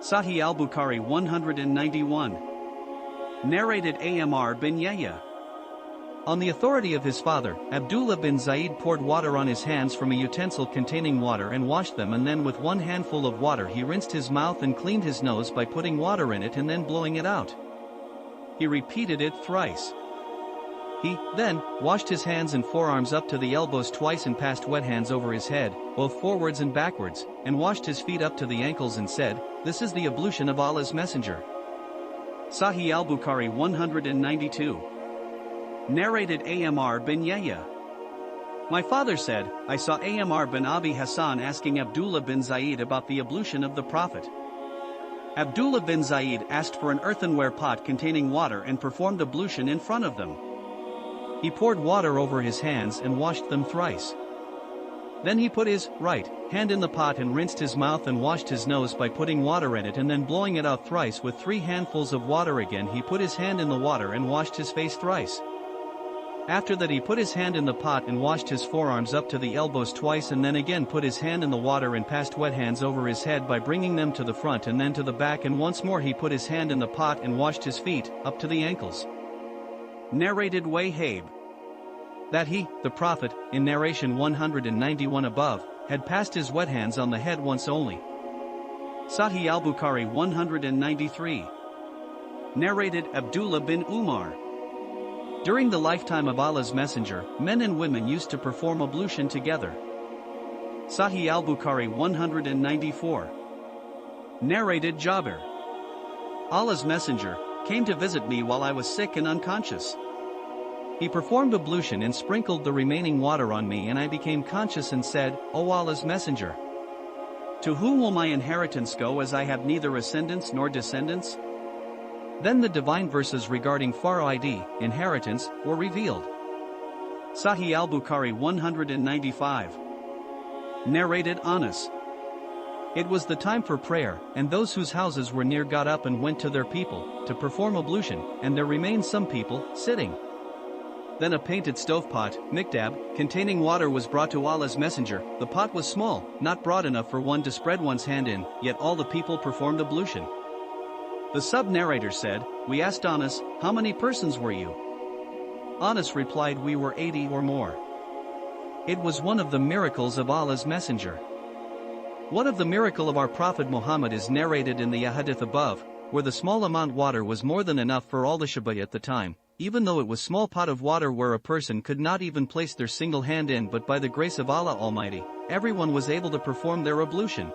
Sahih al-Bukhari 191. Narrated Amr bin Yahya. On the authority of his father, Abdullah bin Zayd poured water on his hands from a utensil containing water and washed them, and then with one handful of water he rinsed his mouth and cleaned his nose by putting water in it and then blowing it out. He repeated it thrice. He, then, washed his hands and forearms up to the elbows twice and passed wet hands over his head, both forwards and backwards, and washed his feet up to the ankles and said, "This is the ablution of Allah's Messenger." Sahih al-Bukhari 192. Narrated Amr bin Yahya. My father said, I saw Amr bin Abi Hassan asking Abdullah bin Zayd about the ablution of the Prophet. Abdullah bin Zayd asked for an earthenware pot containing water and performed ablution in front of them. He poured water over his hands and washed them thrice. Then he put his right hand in the pot and rinsed his mouth and washed his nose by putting water in it and then blowing it out thrice with 3 handfuls of water. Again he put his hand in the water and washed his face thrice. After that he put his hand in the pot and washed his forearms up to the elbows twice, and then again put his hand in the water and passed wet hands over his head by bringing them to the front and then to the back, and once more he put his hand in the pot and washed his feet up to the ankles. Narrated Wahhab. That he, the Prophet, in narration 191 above, had passed his wet hands on the head once only. Sahih al-Bukhari 193. Narrated Abdullah bin Umar. During the lifetime of Allah's Messenger, men and women used to perform ablution together. Sahih al-Bukhari 194. Narrated Jabir. Allah's Messenger came to visit me while I was sick and unconscious. He performed ablution and sprinkled the remaining water on me, and I became conscious and said, O Allah's Messenger, to whom will my inheritance go, as I have neither ascendants nor descendants? Then the divine verses regarding Faraid, inheritance, were revealed. Sahih al-Bukhari 195. Narrated Anas. It was the time for prayer, and those whose houses were near got up and went to their people to perform ablution, and there remained some people sitting. Then a painted stovepot, mikdab, containing water was brought to Allah's Messenger. The pot was small, not broad enough for one to spread one's hand in, yet all the people performed ablution. The sub-narrator said, we asked Anas, how many persons were you? Anas replied, we were 80 or more. It was one of the miracles of Allah's Messenger. One of the miracle of our Prophet Muhammad is narrated in the Hadith above, where the small amount water was more than enough for all the Shabai at the time, even though it was small pot of water where a person could not even place their single hand in, but by the grace of Allah Almighty, everyone was able to perform their ablution.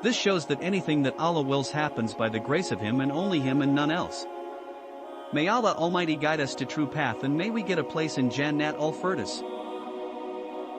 This shows that anything that Allah wills happens by the grace of Him and only Him and none else. May Allah Almighty guide us to true path, and may we get a place in Jannat al-Firdaus.